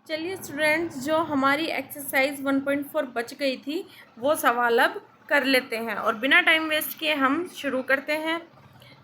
चलिए स्टूडेंट्स, जो हमारी एक्सरसाइज 1.4 बच गई थी वो सवाल अब कर लेते हैं और बिना टाइम वेस्ट किए हम शुरू करते हैं।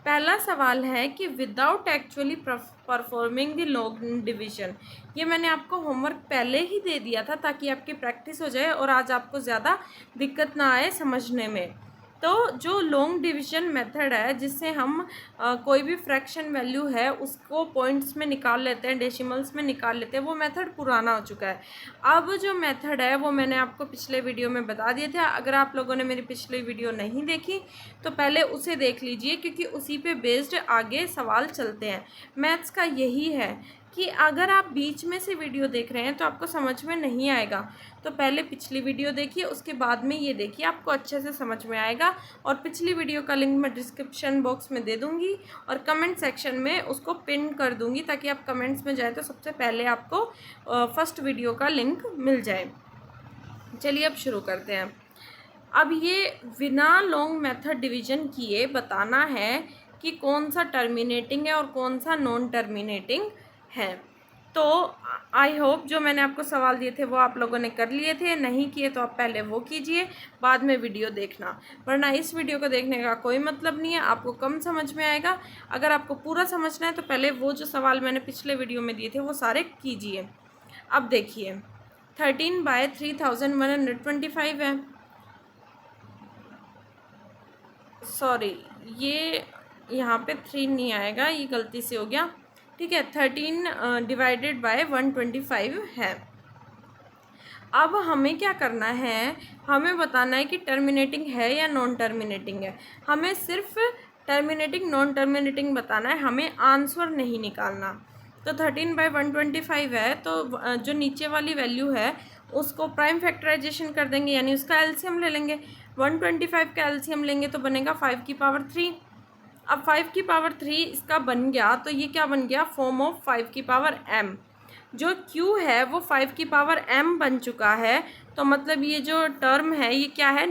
पहला सवाल है कि without actually performing the long division. ये मैंने आपको होमवर्क पहले ही दे दिया था ताकि आपकी प्रैक्टिस हो जाए और आज आपको ज़्यादा दिक्कत ना आए समझने में। तो जो लॉन्ग डिवीजन मेथड है जिससे हम कोई भी फ्रैक्शन वैल्यू है उसको पॉइंट्स में निकाल लेते हैं, डेसिमल्स में निकाल लेते हैं, वो मेथड पुराना हो चुका है। अब जो मेथड है वो मैंने आपको पिछले वीडियो में बता दिए थे। अगर आप लोगों ने मेरी पिछली वीडियो नहीं देखी तो पहले उसे देख लीजिए, क्योंकि उसी पे बेस्ड आगे सवाल चलते हैं। मैथ्स का यही है कि अगर आप बीच में से वीडियो देख रहे हैं तो आपको समझ में नहीं आएगा, तो पहले पिछली वीडियो देखिए, उसके बाद में ये देखिए, आपको अच्छे से समझ में आएगा। और पिछली वीडियो का लिंक मैं डिस्क्रिप्शन बॉक्स में दे दूँगी और कमेंट सेक्शन में उसको पिन कर दूँगी ताकि आप कमेंट्स में जाए तो सबसे पहले आपको फर्स्ट वीडियो का लिंक मिल जाए। चलिए अब शुरू करते हैं। अब ये बिना लॉन्ग मेथड डिवीजन किए बताना है कि कौन सा टर्मिनेटिंग है और कौन सा नॉन टर्मिनेटिंग है। तो आई होप जो मैंने आपको सवाल दिए थे वो आप लोगों ने कर लिए थे, नहीं किए तो आप पहले वो कीजिए, बाद में वीडियो देखना, वरना इस वीडियो को देखने का कोई मतलब नहीं है, आपको कम समझ में आएगा। अगर आपको पूरा समझना है तो पहले वो जो सवाल मैंने पिछले वीडियो में दिए थे वो सारे कीजिए। अब देखिए 13/3125 है, सॉरी ये यहाँ पे 3 नहीं आएगा, ये गलती से हो गया। ठीक है, 13 डिवाइडेड बाय 125 है। अब हमें क्या करना है, हमें बताना है कि टर्मिनेटिंग है या नॉन टर्मिनेटिंग है। हमें सिर्फ टर्मिनेटिंग नॉन टर्मिनेटिंग बताना है, हमें आंसर नहीं निकालना। तो 13/125 है, तो जो नीचे वाली वैल्यू है उसको प्राइम फैक्टराइजेशन कर देंगे, यानी उसका एलसीएम ले लेंगे। 125 का एलसीएम लेंगे तो बनेगा 5 की पावर 3। अब 5 की पावर 3 इसका बन गया, तो ये क्या बन गया, फॉर्म ऑफ 5 की पावर m। जो q है वो 5 की पावर m बन चुका है, तो मतलब ये जो टर्म है ये क्या है,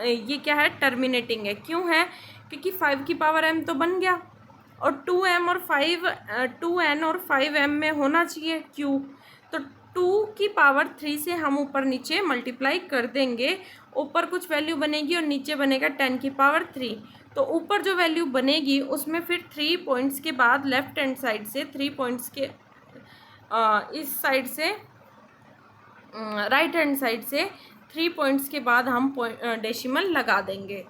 ये क्या है, टर्मिनेटिंग है। क्यों है, क्योंकि 5 की पावर m तो बन गया और 2m और 2n और 5m में होना चाहिए q, तो 2 की पावर 3 से हम ऊपर नीचे मल्टीप्लाई कर देंगे। ऊपर कुछ वैल्यू बनेगी और नीचे बनेगा 10 की पावर 3। तो ऊपर जो वैल्यू बनेगी उसमें फिर 3 पॉइंट्स के बाद लेफ्ट हैंड साइड से 3 पॉइंट्स के इस साइड से राइट हैंड साइड से 3 पॉइंट्स के बाद हम डेसिमल लगा देंगे।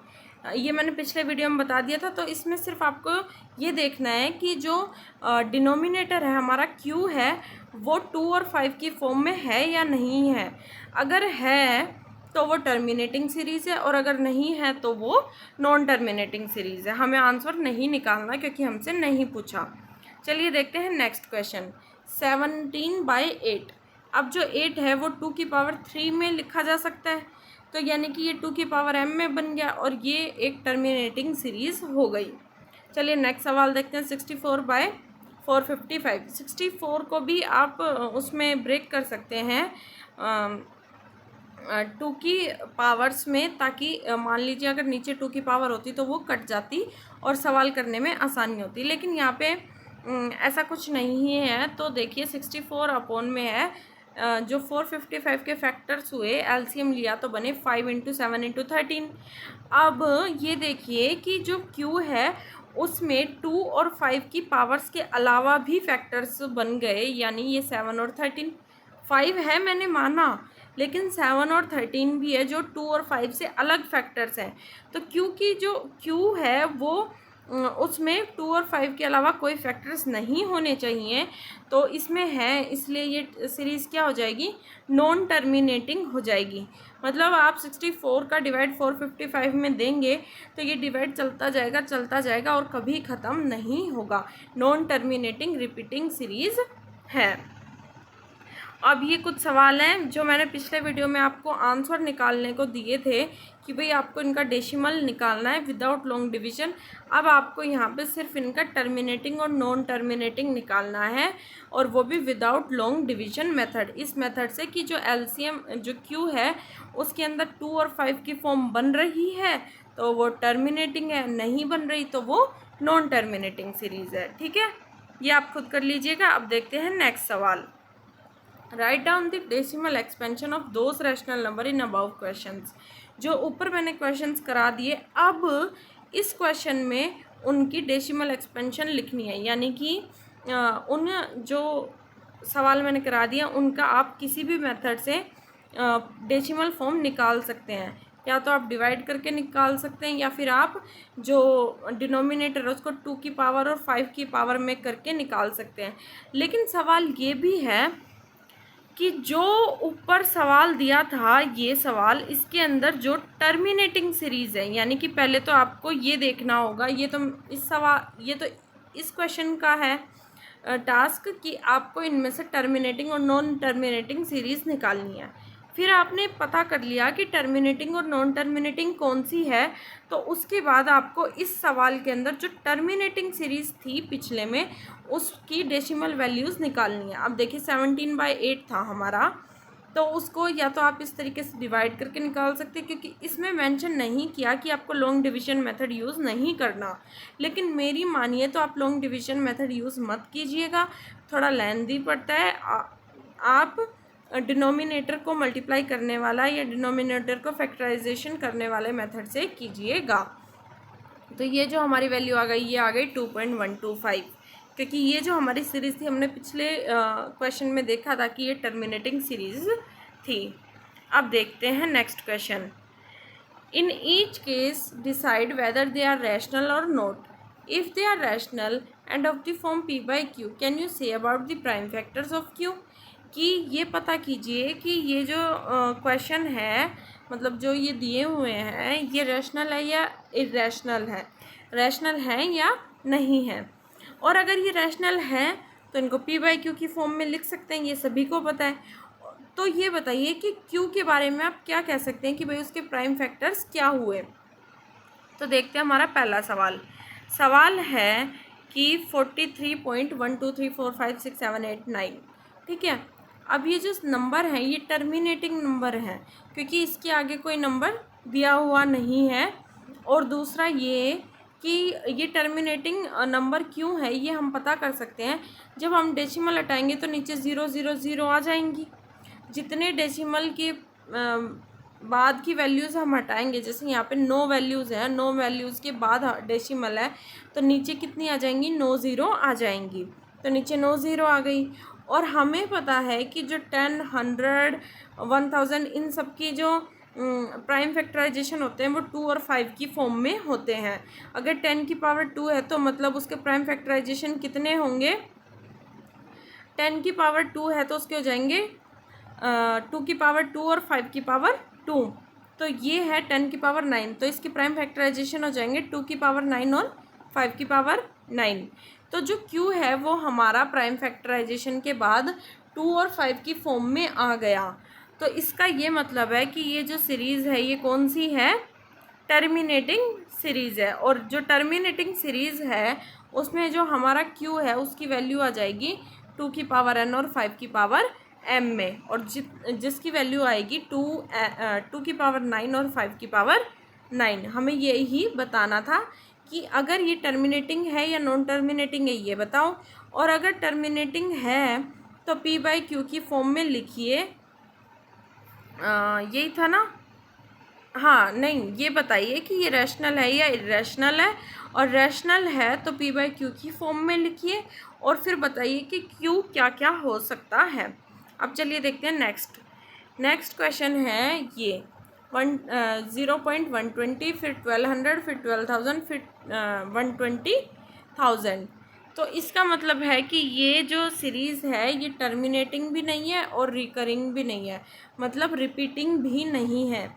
ये मैंने पिछले वीडियो में बता दिया था। तो इसमें सिर्फ आपको ये देखना है कि जो डिनोमिनेटर है हमारा q है वो 2 और 5 की फॉर्म में है या नहीं है। अगर है तो वो टर्मिनेटिंग सीरीज़ है और अगर नहीं है तो वो नॉन टर्मिनेटिंग सीरीज़ है। हमें आंसर नहीं निकालना क्योंकि हमसे नहीं पूछा। चलिए देखते हैं नेक्स्ट क्वेश्चन। 17/8। अब जो 8 है वो 2 की पावर 3 में लिखा जा सकता है, तो यानी कि ये 2 की पावर m में बन गया और ये एक टर्मिनेटिंग सीरीज़ हो गई। चलिए नेक्स्ट सवाल देखते हैं। 64/455। 64 को भी आप उसमें ब्रेक कर सकते हैं 2 की पावर्स में, ताकि मान लीजिए अगर नीचे 2 की पावर होती तो वो कट जाती और सवाल करने में आसानी होती, लेकिन यहाँ पे ऐसा कुछ नहीं है। तो देखिए 64 अपॉन में है, जो 455 के फैक्टर्स हुए एलसीएम लिया तो बने 5 × 7 × 13। अब ये देखिए कि जो q है उसमें 2 और 5 की पावर्स के अलावा भी फैक्टर्स बन गए, यानी ये 7 और 13। 5 है मैंने माना, लेकिन 7 और 13 भी है जो 2 और 5 से अलग फैक्टर्स हैं। तो q की जो q है वो उसमें 2 और 5 के अलावा कोई फैक्टर्स नहीं होने चाहिए, तो इसमें है, इसलिए ये सीरीज़ क्या हो जाएगी, नॉन टर्मिनेटिंग हो जाएगी। मतलब आप 64 का डिवाइड 455 में देंगे तो ये डिवाइड चलता जाएगा और कभी ख़त्म नहीं होगा। नॉन टर्मिनेटिंग रिपीटिंग सीरीज़ है। अब ये कुछ सवाल हैं जो मैंने पिछले वीडियो में आपको आंसर निकालने को दिए थे कि भाई आपको इनका डेसिमल निकालना है विदाउट लॉन्ग डिवीजन। अब आपको यहाँ पे सिर्फ इनका टर्मिनेटिंग और नॉन टर्मिनेटिंग निकालना है, और वो भी विदाउट लॉन्ग डिवीजन मेथड। इस मेथड से कि जो एलसीएम जो q है उसके अंदर 2 और 5 की फॉर्म बन रही है तो वो टर्मिनेटिंग है, नहीं बन रही तो वो नॉन टर्मिनेटिंग सीरीज़ है। ठीक है, ये आप खुद कर लीजिएगा। अब देखते हैं नेक्स्ट सवाल। Write down the decimal expansion of those rational number in above questions. जो ऊपर मैंने क्वेश्चंस करा दिए, अब इस क्वेश्चन में उनकी डेसिमल एक्सपेंशन लिखनी है, यानी कि उन जो सवाल मैंने करा दिया उनका आप किसी भी मेथड से डेसिमल फॉर्म निकाल सकते हैं। या तो आप डिवाइड करके निकाल सकते हैं, या फिर आप जो डिनोमिनेटर है उसको 2 की पावर और 5 की पावर में करके निकाल सकते हैं। लेकिन सवाल ये भी है कि जो ऊपर सवाल दिया था, ये सवाल, इसके अंदर जो टर्मिनेटिंग सीरीज़ है, यानी कि पहले तो आपको ये देखना होगा, ये तो इस क्वेश्चन का है टास्क कि आपको इनमें से टर्मिनेटिंग और नॉन टर्मिनेटिंग सीरीज़ निकालनी है। फिर आपने पता कर लिया कि टर्मिनेटिंग और नॉन टर्मिनेटिंग कौन सी है, तो उसके बाद आपको इस सवाल के अंदर जो टर्मिनेटिंग सीरीज़ थी पिछले में, उसकी डेसिमल वैल्यूज़ निकालनी है। अब देखिए 17/8 था हमारा, तो उसको या तो आप इस तरीके से डिवाइड करके निकाल सकते हैं, क्योंकि इसमें मेंशन नहीं किया कि आपको लॉन्ग डिवीजन मेथड यूज़ नहीं करना। लेकिन मेरी मानिए तो आप लॉन्ग डिवीजन मेथड यूज़ मत कीजिएगा, थोड़ा लेंथी पड़ता है। आप डिनोमिनेटर को मल्टीप्लाई करने वाला या डिनोमिनेटर को फैक्टराइजेशन करने वाले मेथड से कीजिएगा। तो ये जो हमारी वैल्यू आ गई, ये आ गई 2.125, क्योंकि ये जो हमारी सीरीज़ थी हमने पिछले क्वेश्चन में देखा था कि ये टर्मिनेटिंग सीरीज़ थी। अब देखते हैं next question. In each case decide whether they are rational और नॉट। If they are rational and of the form p/q, can you say about the prime factors of q। कि ये पता कीजिए कि ये जो क्वेश्चन है, मतलब जो ये दिए हुए हैं, ये रैशनल है या इरेशनल है, रैशनल है या नहीं है। और अगर ये रैशनल है तो इनको p/q की फॉर्म में लिख सकते हैं, ये सभी को पता है। तो ये बताइए कि q के बारे में आप क्या कह सकते हैं कि भाई उसके प्राइम फैक्टर्स क्या हुए। तो देखते हैं हमारा पहला सवाल है कि 43.123456789, ठीक है। अब ये जो नंबर है ये टर्मिनेटिंग नंबर है, क्योंकि इसके आगे कोई नंबर दिया हुआ नहीं है। और दूसरा ये कि ये टर्मिनेटिंग नंबर क्यों है, ये हम पता कर सकते हैं। जब हम डेसिमल हटाएंगे तो नीचे 000 आ जाएंगी। जितने डेसिमल के बाद की वैल्यूज़ हम हटाएंगे, जैसे यहाँ पे 9 वैल्यूज़ हैं, 9 वैल्यूज़ के बाद डेसिमल है, तो नीचे कितनी आ जाएंगी, 9 0 आ जाएंगी। तो नीचे 9 0 आ गई। और हमें पता है कि जो 10, 100, 1000 इन सब की जो प्राइम फैक्टराइजेशन होते हैं वो 2 और 5 की फॉर्म में होते हैं। अगर 10 की पावर 2 है तो मतलब उसके प्राइम फैक्टराइजेशन कितने होंगे, 10 की पावर 2 है तो उसके हो जाएंगे 2 की पावर 2 और 5 की पावर 2। तो ये है 10 की पावर 9, तो इसकी प्राइम फैक्टराइजेशन हो जाएंगे 2 की पावर 9 और 5 की पावर 9। तो जो Q है वो हमारा प्राइम फैक्टराइजेशन के बाद 2 और 5 की फॉर्म में आ गया। तो इसका ये मतलब है कि ये जो सीरीज़ है ये कौन सी है, टर्मिनेटिंग सीरीज़ है। और जो टर्मिनेटिंग सीरीज़ है उसमें जो हमारा Q है उसकी वैल्यू आ जाएगी 2 की पावर n और 5 की पावर m में। और जिसकी वैल्यू आएगी 2 की पावर 9 और 5 की पावर 9। हमें यही बताना था कि अगर ये टर्मिनेटिंग है या नॉन टर्मिनेटिंग है, ये बताओ। और अगर टर्मिनेटिंग है तो p/q की फॉर्म में लिखिए, यही था ना। हाँ नहीं, ये बताइए कि ये रैशनल है या इरेशनल है, और रैशनल है तो p/q की फॉर्म में लिखिए, और फिर बताइए कि q क्या क्या हो सकता है। अब चलिए देखते हैं नेक्स्ट क्वेश्चन है ये 0.120, फिर 1200, फिर 12,000, फिर 120,000। तो इसका मतलब है कि ये जो सीरीज़ है ये टर्मिनेटिंग भी नहीं है और रिकरिंग भी नहीं है, मतलब रिपीटिंग भी नहीं है,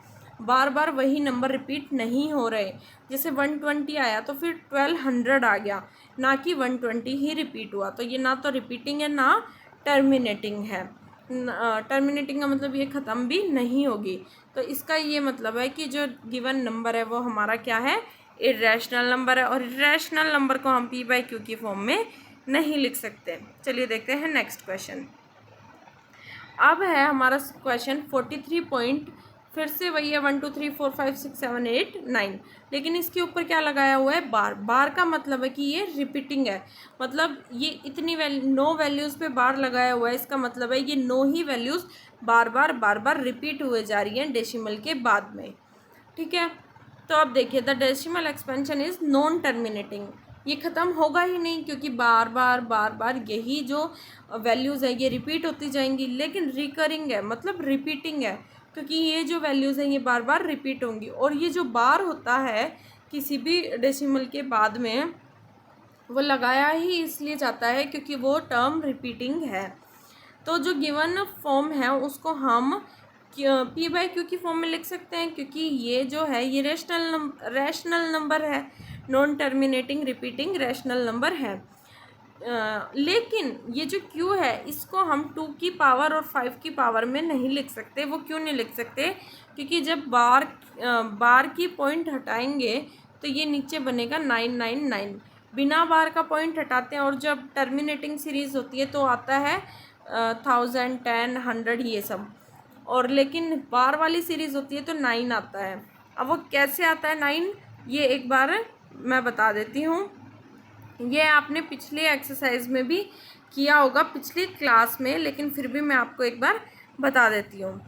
बार बार वही नंबर रिपीट नहीं हो रहे। जैसे 120 आया तो फिर 1200 आ गया, ना कि 120 ही रिपीट हुआ। तो ये ना तो रिपीटिंग है ना टर्मिनेटिंग है। टर्मिनेटिंग का मतलब ये ख़त्म भी नहीं होगी। तो इसका ये मतलब है कि जो गिवन नंबर है वो हमारा क्या है, इरेशनल नंबर है। और इरेशनल नंबर को हम p/q की फॉर्म में नहीं लिख सकते। चलिए देखते हैं नेक्स्ट क्वेश्चन। अब है हमारा क्वेश्चन फिर से वही है 1 2 3 4 5 6 7 8 9, लेकिन इसके ऊपर क्या लगाया हुआ है, बार। बार का मतलब है कि ये रिपीटिंग है, मतलब ये इतनी नो वैल्यूज़ पे बार लगाया हुआ है, इसका मतलब है ये नो ही वैल्यूज़ बार बार रिपीट हुए जा रही हैं डेसिमल के बाद में। ठीक है, तो अब देखिए the decimal expansion is non terminating, ये ख़त्म होगा ही नहीं, क्योंकि बार बार यही जो वैल्यूज़ है ये रिपीट होती जाएंगी, लेकिन रिकरिंग है मतलब रिपीटिंग है, क्योंकि ये जो वैल्यूज़ हैं ये बार बार रिपीट होंगी। और ये जो बार होता है किसी भी डेसिमल के बाद में, वो लगाया ही इसलिए जाता है क्योंकि वो टर्म रिपीटिंग है। तो जो गिवन फॉर्म है उसको हम पी बाई क्यू की फॉर्म में लिख सकते हैं, क्योंकि ये जो है ये रैशनल नंबर है, non terminating repeating rational number है। लेकिन ये जो q है इसको हम 2 की पावर और 5 की पावर में नहीं लिख सकते। वो क्यों नहीं लिख सकते, क्योंकि जब बार की पॉइंट हटाएंगे तो ये नीचे बनेगा 999, बिना बार का पॉइंट हटाते हैं। और जब टर्मिनेटिंग सीरीज़ होती है तो आता है 1000 10 100 ये सब, और लेकिन बार वाली सीरीज़ होती है तो 9 आता है। अब वो कैसे आता है 9, ये एक बार मैं बता देती हूँ। ये आपने पिछले एक्सरसाइज में भी किया होगा, पिछली क्लास में, लेकिन फिर भी मैं आपको एक बार बता देती हूँ।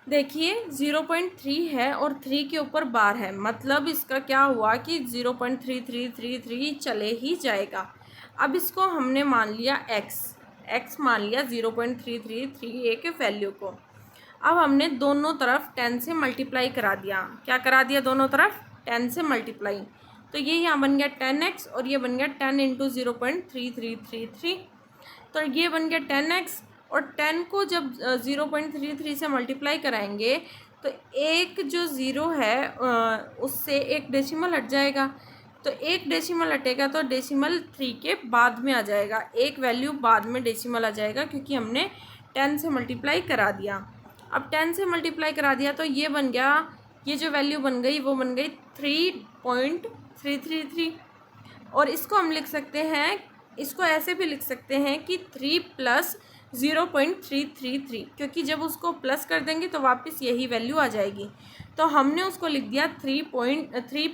देखिए 0.3 है और 3 के ऊपर बार है, मतलब इसका क्या हुआ कि 0.3333 चले ही जाएगा। अब इसको हमने मान लिया x मान लिया 0.333 एक वैल्यू को। अब हमने दोनों तरफ 10 से मल्टीप्लाई करा दिया। क्या करा दिया, दोनों तरफ 10 से मल्टीप्लाई, तो ये यहाँ बन गया 10x और ये बन गया 10 इंटू 0.3333, तो ये बन गया 10x। और 10 को जब 0.33 से मल्टीप्लाई कराएंगे तो एक जो ज़ीरो है उससे एक डेसिमल हट जाएगा, तो एक डेसिमल हटेगा तो डेसिमल 3 के बाद में आ जाएगा, एक वैल्यू बाद में डेसिमल आ जाएगा, क्योंकि हमने 10 से मल्टीप्लाई करा दिया। अब 10 से मल्टीप्लाई करा दिया तो ये बन गया, ये जो वैल्यू बन गई वो बन गई 3.333, और इसको हम लिख सकते हैं, इसको ऐसे भी लिख सकते हैं कि 3 प्लस 0.333, क्योंकि जब उसको प्लस कर देंगे तो वापस यही वैल्यू आ जाएगी, तो हमने उसको लिख दिया 3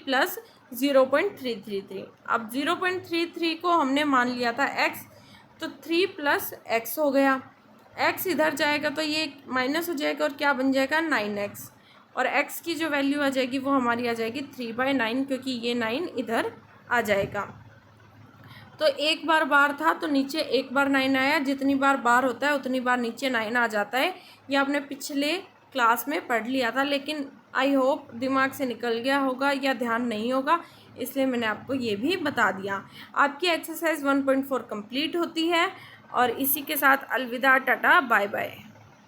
प्लस 0.333। अब 0.33 को हमने मान लिया था x, तो 3 प्लस x हो गया, x इधर जाएगा तो ये माइनस हो जाएगा और क्या बन जाएगा 9x, और x की जो वैल्यू आ जाएगी वो हमारी आ जाएगी 3/9, क्योंकि ये 9 इधर आ जाएगा। तो एक बार बार था तो नीचे एक बार 9 आया, जितनी बार बार होता है उतनी बार नीचे 9 आ जाता है। ये आपने पिछले क्लास में पढ़ लिया था, लेकिन आई होप दिमाग से निकल गया होगा या ध्यान नहीं होगा, इसलिए मैंने आपको ये भी बता दिया। आपकी एक्सरसाइज 1.4 कंप्लीट होती है, और इसी के साथ अलविदा, टाटा बाय बाय।